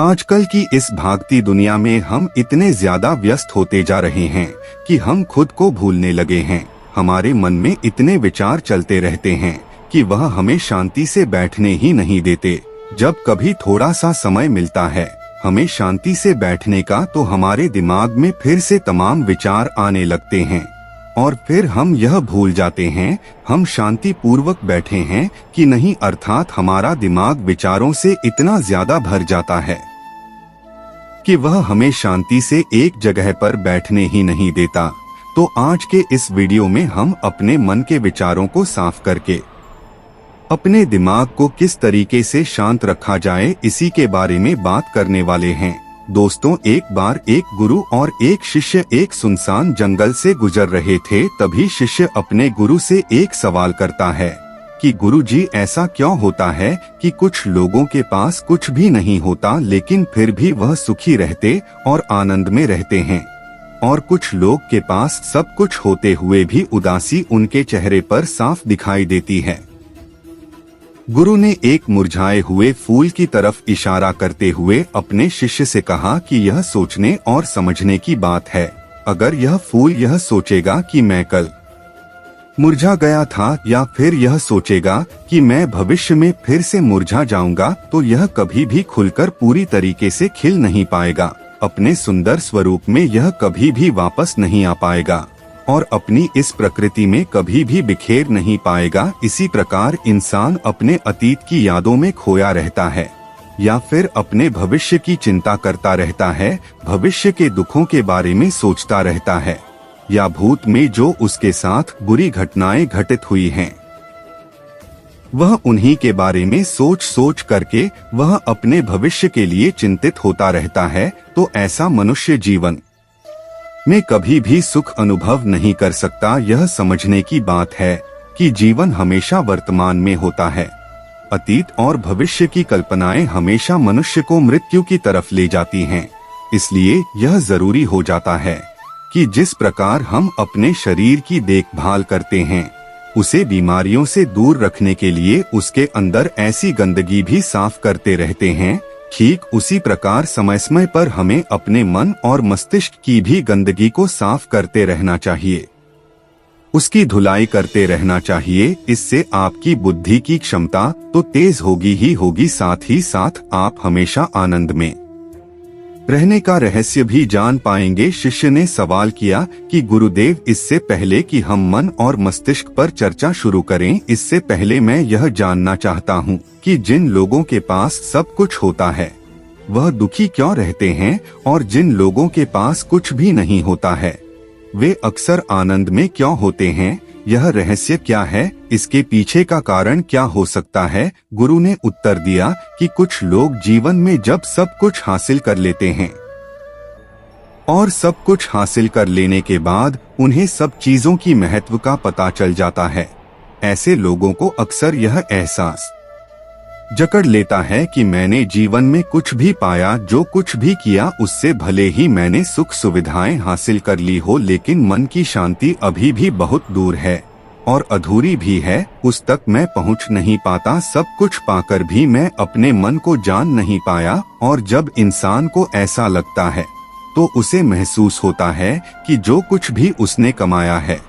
आजकल की इस भागती दुनिया में हम इतने ज्यादा व्यस्त होते जा रहे हैं कि हम खुद को भूलने लगे हैं। हमारे मन में इतने विचार चलते रहते हैं कि वह हमें शांति से बैठने ही नहीं देते। जब कभी थोड़ा सा समय मिलता है हमें शांति से बैठने का, तो हमारे दिमाग में फिर से तमाम विचार आने लगते हैं और फिर हम यह भूल जाते हैं हम शांति पूर्वक बैठे हैं कि नहीं, अर्थात हमारा दिमाग विचारों से इतना ज्यादा भर जाता है कि वह हमें शांति से एक जगह पर बैठने ही नहीं देता। तो आज के इस वीडियो में हम अपने मन के विचारों को साफ करके अपने दिमाग को किस तरीके से शांत रखा जाए, इसी के बारे में बात करने वाले हैं। दोस्तों, एक बार एक गुरु और एक शिष्य एक सुनसान जंगल से गुजर रहे थे। तभी शिष्य अपने गुरु से एक सवाल करता है कि गुरु जी, ऐसा क्यों होता है कि कुछ लोगों के पास कुछ भी नहीं होता लेकिन फिर भी वह सुखी रहते और आनंद में रहते हैं, और कुछ लोग के पास सब कुछ होते हुए भी उदासी उनके चेहरे पर साफ दिखाई देती है। गुरु ने एक मुरझाए हुए फूल की तरफ इशारा करते हुए अपने शिष्य से कहा कि यह सोचने और समझने की बात है। अगर यह फूल यह सोचेगा कि मैं कल मुरझा गया था, या फिर यह सोचेगा कि मैं भविष्य में फिर से मुरझा जाऊंगा, तो यह कभी भी खुलकर पूरी तरीके से खिल नहीं पाएगा। अपने सुंदर स्वरूप में यह कभी भी वापस नहीं आ पाएगा और अपनी इस प्रकृति में कभी भी बिखेर नहीं पाएगा। इसी प्रकार इंसान अपने अतीत की यादों में खोया रहता है या फिर अपने भविष्य की चिंता करता रहता है, भविष्य के दुखों के बारे में सोचता रहता है, या भूत में जो उसके साथ बुरी घटनाएं घटित हुई हैं वह उन्हीं के बारे में सोच सोच करके वह अपने भविष्य के लिए चिंतित होता रहता है। तो ऐसा मनुष्य जीवन में कभी भी सुख अनुभव नहीं कर सकता। यह समझने की बात है कि जीवन हमेशा वर्तमान में होता है। अतीत और भविष्य की कल्पनाएं हमेशा मनुष्य को मृत्यु की तरफ ले जाती हैं। इसलिए यह जरूरी हो जाता है कि जिस प्रकार हम अपने शरीर की देखभाल करते हैं, उसे बीमारियों से दूर रखने के लिए उसके अंदर ऐसी गंदगी भी साफ करते रहते हैं, ठीक उसी प्रकार समय समय पर हमें अपने मन और मस्तिष्क की भी गंदगी को साफ करते रहना चाहिए, उसकी धुलाई करते रहना चाहिए। इससे आपकी बुद्धि की क्षमता तो तेज होगी ही होगी, साथ ही साथ आप हमेशा आनंद में रहने का रहस्य भी जान पाएंगे। शिष्य ने सवाल किया कि गुरुदेव, इससे पहले कि हम मन और मस्तिष्क पर चर्चा शुरू करें, इससे पहले मैं यह जानना चाहता हूँ कि जिन लोगों के पास सब कुछ होता है वह दुखी क्यों रहते हैं, और जिन लोगों के पास कुछ भी नहीं होता है वे अक्सर आनंद में क्यों होते हैं? यह रहस्य क्या है? इसके पीछे का कारण क्या हो सकता है? गुरु ने उत्तर दिया कि कुछ लोग जीवन में जब सब कुछ हासिल कर लेते हैं और सब कुछ हासिल कर लेने के बाद उन्हें सब चीजों की महत्व का पता चल जाता है। ऐसे लोगों को अक्सर यह एहसास जकड़ लेता है कि मैंने जीवन में कुछ भी पाया, जो कुछ भी किया उससे भले ही मैंने सुख सुविधाएं हासिल कर ली हो, लेकिन मन की शांति अभी भी बहुत दूर है और अधूरी भी है, उस तक मैं पहुंच नहीं पाता। सब कुछ पाकर भी मैं अपने मन को जान नहीं पाया। और जब इंसान को ऐसा लगता है तो उसे महसूस होता है कि जो कुछ भी उसने कमाया है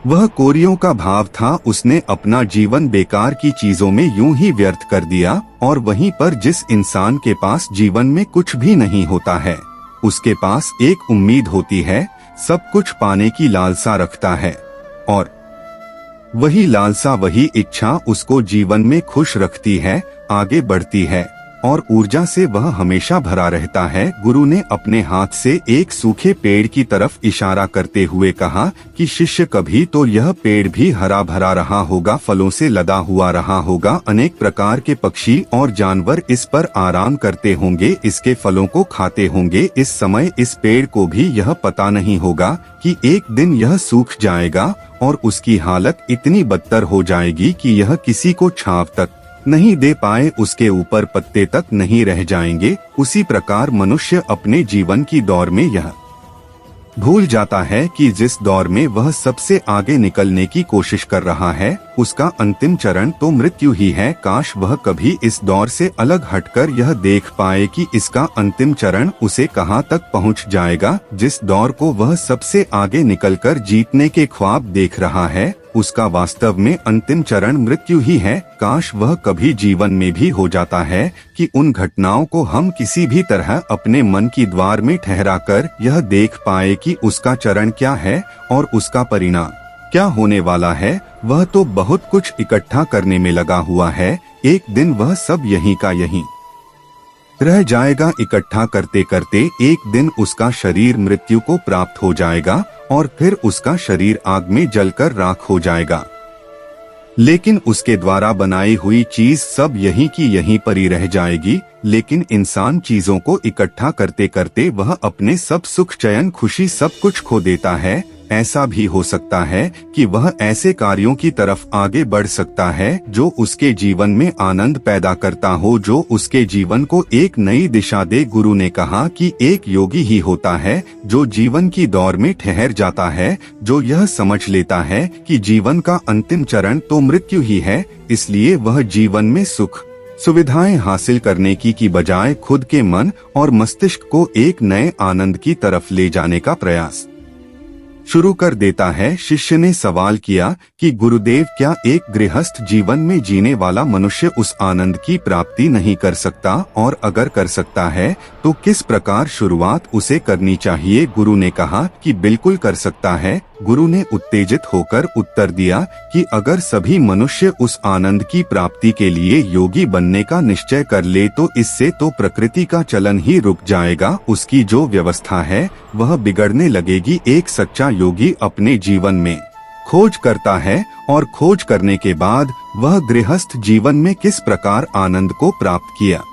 वह कोरियों का भाव था। उसने अपना जीवन बेकार की चीजों में यूं ही व्यर्थ कर दिया। और वहीं पर जिस इंसान के पास जीवन में कुछ भी नहीं होता है, उसके पास एक उम्मीद होती है, सब कुछ पाने की लालसा रखता है, और वही लालसा, वही इच्छा उसको जीवन में खुश रखती है, आगे बढ़ती है और ऊर्जा से वह हमेशा भरा रहता है। गुरु ने अपने हाथ से एक सूखे पेड़ की तरफ इशारा करते हुए कहा कि शिष्य, कभी तो यह पेड़ भी हरा भरा रहा होगा, फलों से लदा हुआ रहा होगा, अनेक प्रकार के पक्षी और जानवर इस पर आराम करते होंगे, इसके फलों को खाते होंगे। इस समय इस पेड़ को भी यह पता नहीं होगा कि एक दिन यह सूख जाएगा और उसकी हालत इतनी बदतर हो जाएगी कि यह किसी को छांव तक नहीं दे पाए, उसके ऊपर पत्ते तक नहीं रह जाएंगे। उसी प्रकार मनुष्य अपने जीवन की दौड़ में यह भूल जाता है कि जिस दौर में वह सबसे आगे निकलने की कोशिश कर रहा है उसका अंतिम चरण तो मृत्यु ही है। काश वह कभी इस दौर से अलग हटकर यह देख पाए कि इसका अंतिम चरण उसे कहां तक पहुंच जाएगा। जिस दौर को वह सबसे आगे निकलकर जीतने के ख्वाब देख रहा है उसका वास्तव में अंतिम चरण मृत्यु ही है। काश वह कभी जीवन में भी हो जाता है कि उन घटनाओं को हम किसी भी तरह अपने मन की द्वार में ठहरा कर यह देख पाए कि उसका चरण क्या है और उसका परिणाम क्या होने वाला है। वह तो बहुत कुछ इकट्ठा करने में लगा हुआ है, एक दिन वह सब यहीं का यहीं रह जाएगा। इकट्ठा करते करते एक दिन उसका शरीर मृत्यु को प्राप्त हो जाएगा और फिर उसका शरीर आग में जलकर राख हो जाएगा। लेकिन उसके द्वारा बनाई हुई चीज सब यहीं की यहीं पड़ी रह जाएगी। लेकिन इंसान चीजों को इकट्ठा करते करते वह अपने सब सुख चैन खुशी सब कुछ खो देता है। ऐसा भी हो सकता है कि वह ऐसे कार्यों की तरफ आगे बढ़ सकता है जो उसके जीवन में आनंद पैदा करता हो, जो उसके जीवन को एक नई दिशा दे। गुरु ने कहा कि एक योगी ही होता है जो जीवन की दौर में ठहर जाता है, जो यह समझ लेता है कि जीवन का अंतिम चरण तो मृत्यु ही है। इसलिए वह जीवन में सुख सुविधाएं हासिल करने की बजाय खुद के मन और मस्तिष्क को एक नए आनंद की तरफ ले जाने का प्रयास शुरू कर देता है। शिष्य ने सवाल किया कि गुरुदेव, क्या एक गृहस्थ जीवन में जीने वाला मनुष्य उस आनंद की प्राप्ति नहीं कर सकता, और अगर कर सकता है तो किस प्रकार शुरुआत उसे करनी चाहिए? गुरु ने कहा कि बिल्कुल कर सकता है। गुरु ने उत्तेजित होकर उत्तर दिया कि अगर सभी मनुष्य उस आनंद की प्राप्ति के लिए योगी बनने का निश्चय कर ले तो इससे तो प्रकृति का चलन ही रुक जाएगा, उसकी जो व्यवस्था है वह बिगड़ने लगेगी। एक सच्चा योगी अपने जीवन में खोज करता है और खोज करने के बाद वह गृहस्थ जीवन में किस प्रकार आनंद को प्राप्त किया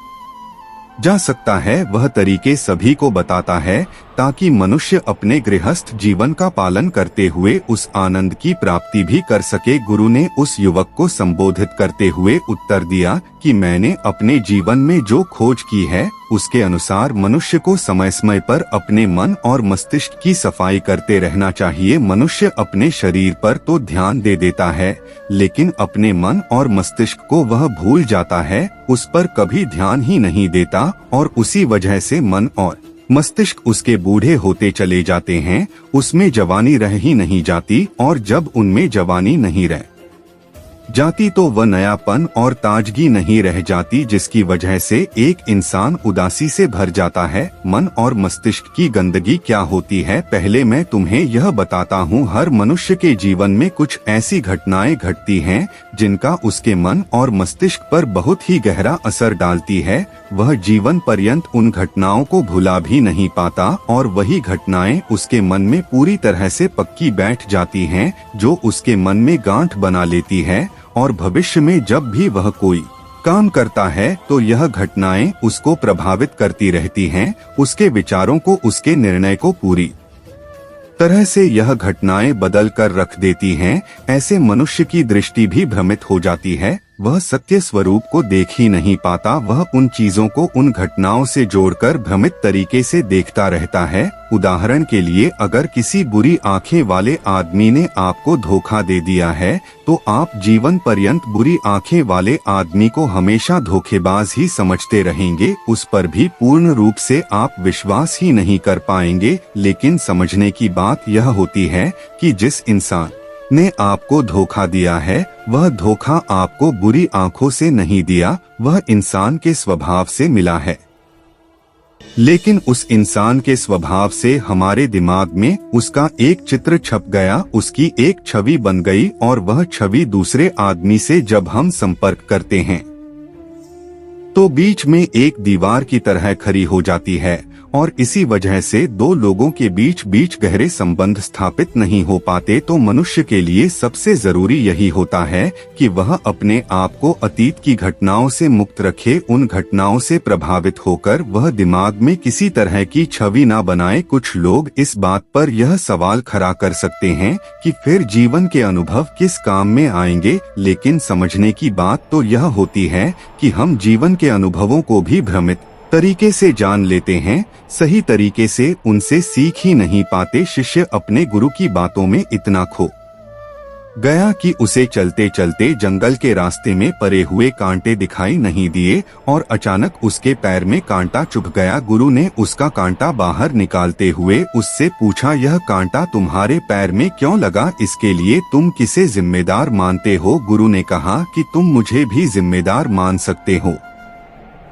जा सकता है वह तरीके सभी को बताता है, ताकि मनुष्य अपने गृहस्थ जीवन का पालन करते हुए उस आनंद की प्राप्ति भी कर सके। गुरु ने उस युवक को संबोधित करते हुए उत्तर दिया कि मैंने अपने जीवन में जो खोज की है उसके अनुसार मनुष्य को समय समय पर अपने मन और मस्तिष्क की सफाई करते रहना चाहिए। मनुष्य अपने शरीर पर तो ध्यान दे देता है, लेकिन अपने मन और मस्तिष्क को वह भूल जाता है, उस पर कभी ध्यान ही नहीं देता, और उसी वजह से मन और मस्तिष्क उसके बूढ़े होते चले जाते हैं। उसमें जवानी रह ही नहीं जाती, और जब उनमें जवानी नहीं रह जाती तो वह नयापन और ताजगी नहीं रह जाती, जिसकी वजह से एक इंसान उदासी से भर जाता है। मन और मस्तिष्क की गंदगी क्या होती है, पहले मैं तुम्हें यह बताता हूँ। हर मनुष्य के जीवन में कुछ ऐसी घटनाएं घटती हैं जिनका उसके मन और मस्तिष्क पर बहुत ही गहरा असर डालती है। वह जीवन पर्यंत उन घटनाओं को भुला भी नहीं पाता, और वही घटनाएं उसके मन में पूरी तरह से पक्की बैठ जाती हैं, जो उसके मन में गांठ बना लेती है, और भविष्य में जब भी वह कोई काम करता है तो यह घटनाएं उसको प्रभावित करती रहती हैं, उसके विचारों को, उसके निर्णय को पूरी तरह से यह घटनाएं बदल कर रख देती हैं। ऐसे मनुष्य की दृष्टि भी भ्रमित हो जाती है, वह सत्य स्वरूप को देख ही नहीं पाता। वह उन चीजों को उन घटनाओं से जोड़कर भ्रमित तरीके से देखता रहता है। उदाहरण के लिए, अगर किसी बुरी आंखें वाले आदमी ने आपको धोखा दे दिया है तो आप जीवन पर्यंत बुरी आंखें वाले आदमी को हमेशा धोखेबाज ही समझते रहेंगे, उस पर भी पूर्ण रूप से आप विश्वास ही नहीं कर पाएंगे। लेकिन समझने की बात यह होती है कि जिस इंसान ने आपको धोखा दिया है वह धोखा आपको बुरी आंखों से नहीं दिया, वह इंसान के स्वभाव से मिला है। लेकिन उस इंसान के स्वभाव से हमारे दिमाग में उसका एक चित्र छप गया, उसकी एक छवि बन गई, और वह छवि दूसरे आदमी से जब हम संपर्क करते हैं तो बीच में एक दीवार की तरह खड़ी हो जाती है, और इसी वजह से दो लोगों के बीच गहरे संबंध स्थापित नहीं हो पाते। तो मनुष्य के लिए सबसे जरूरी यही होता है कि वह अपने आप को अतीत की घटनाओं से मुक्त रखे, उन घटनाओं से प्रभावित होकर वह दिमाग में किसी तरह की छवि ना बनाए। कुछ लोग इस बात पर यह सवाल खड़ा कर सकते हैं कि फिर जीवन के अनुभव किस काम में आएंगे, लेकिन समझने की बात तो यह होती है कि हम जीवन के अनुभवों को भी भ्रमित तरीके से जान लेते हैं, सही तरीके से उनसे सीख ही नहीं पाते। शिष्य अपने गुरु की बातों में इतना खो गया कि उसे चलते चलते जंगल के रास्ते में पड़े हुए कांटे दिखाई नहीं दिए और अचानक उसके पैर में कांटा चुभ गया। गुरु ने उसका कांटा बाहर निकालते हुए उससे पूछा, यह कांटा तुम्हारे पैर में क्यों लगा? इसके लिए तुम किसे जिम्मेदार मानते हो? गुरु ने कहा कि तुम मुझे भी जिम्मेदार मान सकते हो,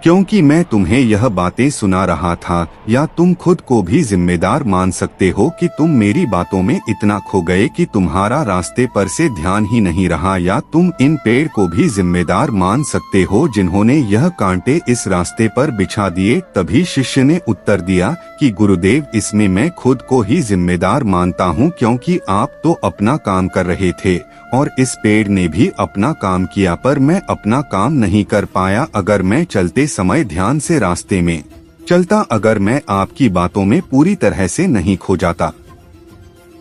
क्योंकि मैं तुम्हें यह बातें सुना रहा था। या तुम खुद को भी जिम्मेदार मान सकते हो कि तुम मेरी बातों में इतना खो गए कि तुम्हारा रास्ते पर से ध्यान ही नहीं रहा। या तुम इन पेड़ को भी जिम्मेदार मान सकते हो जिन्होंने यह कांटे इस रास्ते पर बिछा दिए। तभी शिष्य ने उत्तर दिया कि गुरुदेव, इसमें मैं खुद को ही जिम्मेदार मानता हूँ, क्योंकि आप तो अपना काम कर रहे थे और इस पेड़ ने भी अपना काम किया, पर मैं अपना काम नहीं कर पाया। अगर मैं चलते समय ध्यान से रास्ते में चलता, अगर मैं आपकी बातों में पूरी तरह से नहीं खो जाता,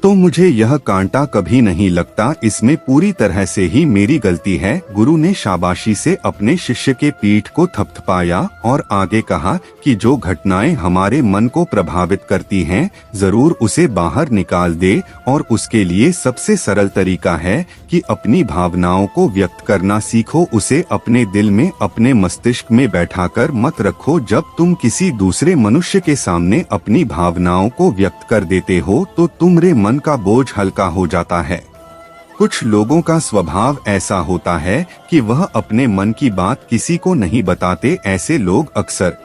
तो मुझे यह कांटा कभी नहीं लगता। इसमें पूरी तरह से ही मेरी गलती है। गुरु ने शाबाशी से अपने शिष्य के पीठ को थपथपाया और आगे कहा कि जो घटनाएं हमारे मन को प्रभावित करती हैं, जरूर उसे बाहर निकाल दे। और उसके लिए सबसे सरल तरीका है कि अपनी भावनाओं को व्यक्त करना सीखो। उसे अपने दिल में, अपने मस्तिष्क में बैठाकर मत रखो। जब तुम किसी दूसरे मनुष्य के सामने अपनी भावनाओं को व्यक्त कर देते हो तो तुम्हारे मन का बोझ हल्का हो जाता है। कुछ लोगों का स्वभाव ऐसा होता है कि वह अपने मन की बात किसी को नहीं बताते। ऐसे लोग अक्सर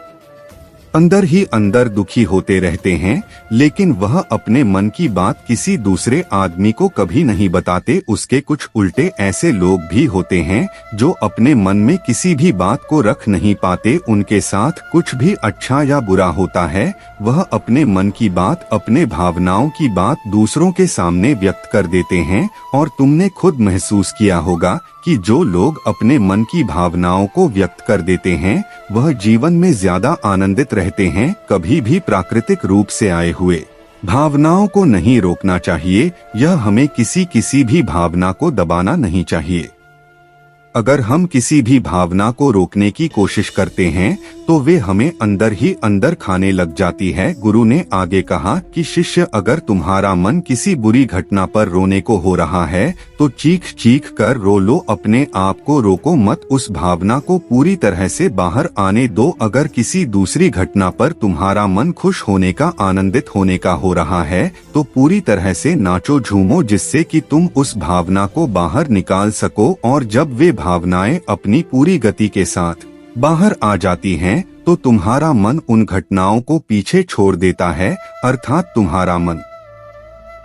अंदर ही अंदर दुखी होते रहते हैं, लेकिन वह अपने मन की बात किसी दूसरे आदमी को कभी नहीं बताते। उसके कुछ उल्टे ऐसे लोग भी होते हैं जो अपने मन में किसी भी बात को रख नहीं पाते। उनके साथ कुछ भी अच्छा या बुरा होता है, वह अपने मन की बात, अपने भावनाओं की बात दूसरों के सामने व्यक्त कर देते हैं। और तुमने खुद महसूस किया होगा कि जो लोग अपने मन की भावनाओं को व्यक्त कर देते हैं, वह जीवन में ज्यादा आनंदित रहते हैं। कभी भी प्राकृतिक रूप से आए हुए भावनाओं को नहीं रोकना चाहिए। यह हमें किसी भी भावना को दबाना नहीं चाहिए। अगर हम किसी भी भावना को रोकने की कोशिश करते हैं तो वे हमें अंदर ही अंदर खाने लग जाती है। गुरु ने आगे कहा कि शिष्य, अगर तुम्हारा मन किसी बुरी घटना पर रोने को हो रहा है तो चीख चीख कर रो लो, अपने आप को रोको मत, उस भावना को पूरी तरह से बाहर आने दो। अगर किसी दूसरी घटना पर तुम्हारा मन खुश होने का, आनंदित होने का हो रहा है तो पूरी तरह से नाचो झूमो, जिससे कि तुम उस भावना को बाहर निकाल सको। और जब वे भावनाएं अपनी पूरी गति के साथ बाहर आ जाती हैं तो तुम्हारा मन उन घटनाओं को पीछे छोड़ देता है, अर्थात तुम्हारा मन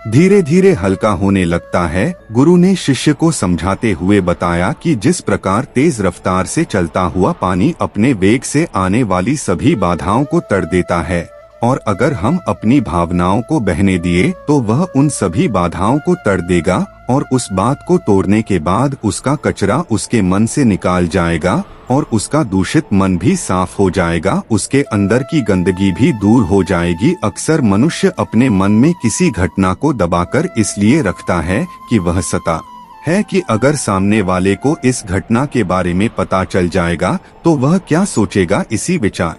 धीरे धीरे हल्का होने लगता है। गुरु ने शिष्य को समझाते हुए बताया कि जिस प्रकार तेज रफ्तार से चलता हुआ पानी अपने वेग से आने वाली सभी बाधाओं को तड़ देता है, और अगर हम अपनी भावनाओं को बहने दिए तो वह उन सभी बाधाओं को तड़ देगा और उस बात को तोड़ने के बाद उसका कचरा उसके मन से निकाल जाएगा और उसका दूषित मन भी साफ हो जाएगा, उसके अंदर की गंदगी भी दूर हो जाएगी। अक्सर मनुष्य अपने मन में किसी घटना को दबाकर इसलिए रखता है कि वह सता है कि अगर सामने वाले को इस घटना के बारे में पता चल जाएगा तो वह क्या सोचेगा। इसी विचार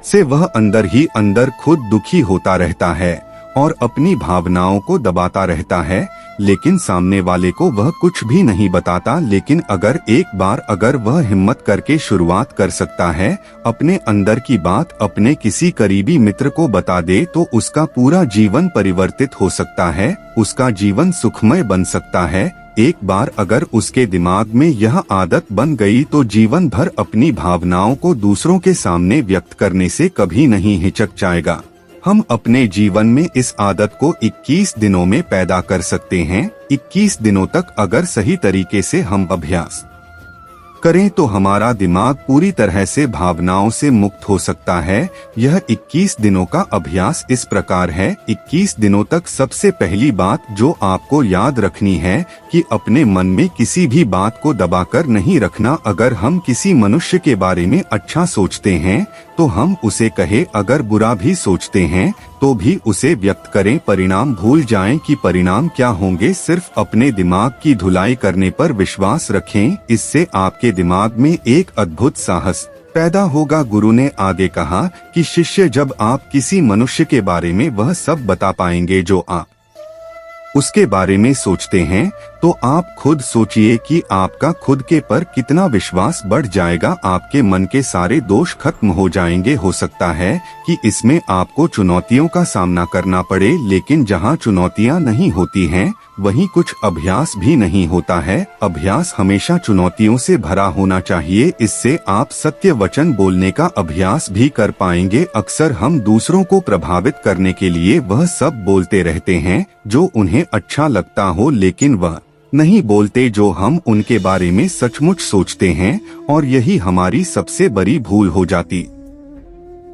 से वह अंदर ही अंदर खुद दुखी होता रहता है और अपनी भावनाओं को दबाता रहता है, लेकिन सामने वाले को वह कुछ भी नहीं बताता। लेकिन अगर वह हिम्मत करके शुरुआत कर सकता है, अपने अंदर की बात अपने किसी करीबी मित्र को बता दे तो उसका पूरा जीवन परिवर्तित हो सकता है, उसका जीवन सुखमय बन सकता है। एक बार अगर उसके दिमाग में यह आदत बन गई तो जीवन भर अपनी भावनाओं को दूसरों के सामने व्यक्त करने से कभी नहीं हिचकचाएगा। हम अपने जीवन में इस आदत को 21 दिनों में पैदा कर सकते हैं। 21 दिनों तक अगर सही तरीके से हम अभ्यास करें तो हमारा दिमाग पूरी तरह से भावनाओं से मुक्त हो सकता है। यह 21 दिनों का अभ्यास इस प्रकार है। 21 दिनों तक सबसे पहली बात जो आपको याद रखनी है कि अपने मन में किसी भी बात को दबाकर नहीं रखना। अगर हम किसी मनुष्य के बारे में अच्छा सोचते हैं तो हम उसे कहे, अगर बुरा भी सोचते हैं तो भी उसे व्यक्त करें। परिणाम भूल जाएं कि परिणाम क्या होंगे, सिर्फ अपने दिमाग की धुलाई करने पर विश्वास रखें। इससे आपके दिमाग में एक अद्भुत साहस पैदा होगा। गुरु ने आगे कहा कि शिष्य, जब आप किसी मनुष्य के बारे में वह सब बता पाएंगे जो आप उसके बारे में सोचते हैं, तो आप खुद सोचिए कि आपका खुद के पर कितना विश्वास बढ़ जाएगा। आपके मन के सारे दोष खत्म हो जाएंगे। हो सकता है कि इसमें आपको चुनौतियों का सामना करना पड़े, लेकिन जहां चुनौतियां नहीं होती हैं, वहीं कुछ अभ्यास भी नहीं होता है। अभ्यास हमेशा चुनौतियों से भरा होना चाहिए। इससे आप सत्य वचन बोलने का अभ्यास भी कर पाएंगे। अक्सर हम दूसरों को प्रभावित करने के लिए वह सब बोलते रहते हैं जो उन्हें अच्छा लगता हो, लेकिन वह नहीं बोलते जो हम उनके बारे में सचमुच सोचते हैं, और यही हमारी सबसे बड़ी भूल हो जाती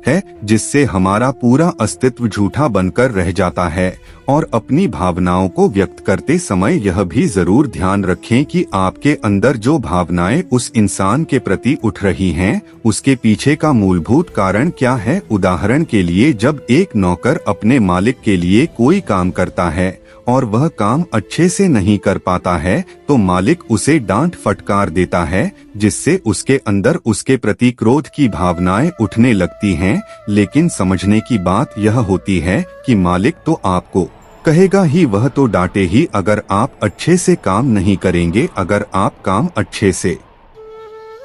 है, जिससे हमारा पूरा अस्तित्व झूठा बनकर रह जाता है। और अपनी भावनाओं को व्यक्त करते समय यह भी जरूर ध्यान रखें कि आपके अंदर जो भावनाएं उस इंसान के प्रति उठ रही हैं, उसके पीछे का मूलभूत कारण क्या है। उदाहरण के लिए, जब एक नौकर अपने मालिक के लिए कोई काम करता है और वह काम अच्छे से नहीं कर पाता है, तो मालिक उसे डांट फटकार देता है, जिससे उसके अंदर उसके प्रति क्रोध की भावनाएं उठने लगती हैं। लेकिन समझने की बात यह होती है कि मालिक तो आपको कहेगा ही, वह तो डांटे ही अगर आप अच्छे से काम नहीं करेंगे। अगर आप काम अच्छे से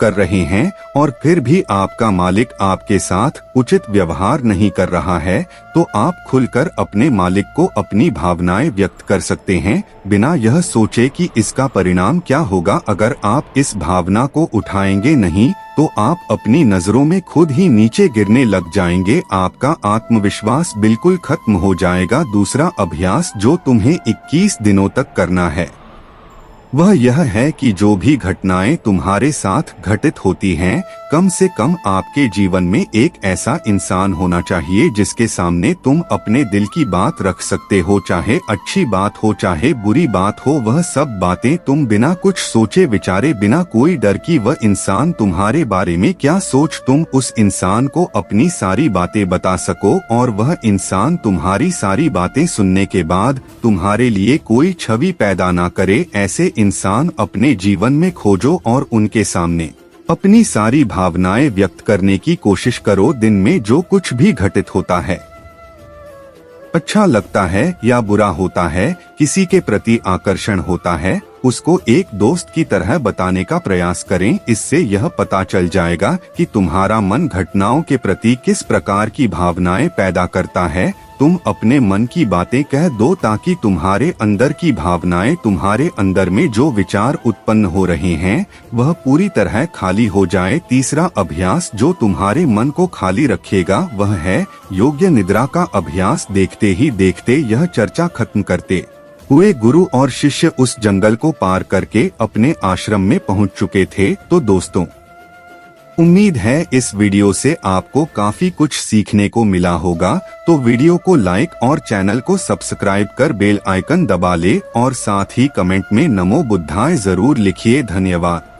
कर रहे हैं और फिर भी आपका मालिक आपके साथ उचित व्यवहार नहीं कर रहा है, तो आप खुलकर अपने मालिक को अपनी भावनाएं व्यक्त कर सकते हैं, बिना यह सोचे कि इसका परिणाम क्या होगा। अगर आप इस भावना को उठाएंगे नहीं, तो आप अपनी नजरों में खुद ही नीचे गिरने लग जाएंगे। आपका आत्मविश्वास बिल्कुल खत्म हो जाएगा। दूसरा अभ्यास जो तुम्हें 21 दिनों तक करना है, वह यह है कि जो भी घटनाएं तुम्हारे साथ घटित होती हैं, कम से कम आपके जीवन में एक ऐसा इंसान होना चाहिए जिसके सामने तुम अपने दिल की बात रख सकते हो। चाहे अच्छी बात हो, चाहे बुरी बात हो, वह सब बातें तुम बिना कुछ सोचे विचारे, बिना कोई डर की वह इंसान तुम्हारे बारे में क्या सोच, तुम उस इंसान को अपनी सारी बातें बता सको और वह इंसान तुम्हारी सारी बातें सुनने के बाद तुम्हारे लिए कोई छवि पैदा ना करे। ऐसे इंसान अपने जीवन में खोजो और उनके सामने अपनी सारी भावनाएं व्यक्त करने की कोशिश करो। दिन में जो कुछ भी घटित होता है, अच्छा लगता है या बुरा होता है, किसी के प्रति आकर्षण होता है, उसको एक दोस्त की तरह बताने का प्रयास करें। इससे यह पता चल जाएगा कि तुम्हारा मन घटनाओं के प्रति किस प्रकार की भावनाएं पैदा करता है। तुम अपने मन की बातें कह दो ताकि तुम्हारे अंदर की भावनाएं, तुम्हारे अंदर में जो विचार उत्पन्न हो रहे हैं, वह पूरी तरह खाली हो जाए। तीसरा अभ्यास जो तुम्हारे मन को खाली रखेगा, वह है योग्य निद्रा का अभ्यास। देखते ही देखते यह चर्चा खत्म करते हुए गुरु और शिष्य उस जंगल को पार करके अपने आश्रम में पहुंच चुके थे। तो दोस्तों, उम्मीद है इस वीडियो से आपको काफी कुछ सीखने को मिला होगा। तो वीडियो को लाइक और चैनल को सब्सक्राइब कर बेल आइकन दबा ले और साथ ही कमेंट में नमो बुद्धाय जरूर लिखिए। धन्यवाद।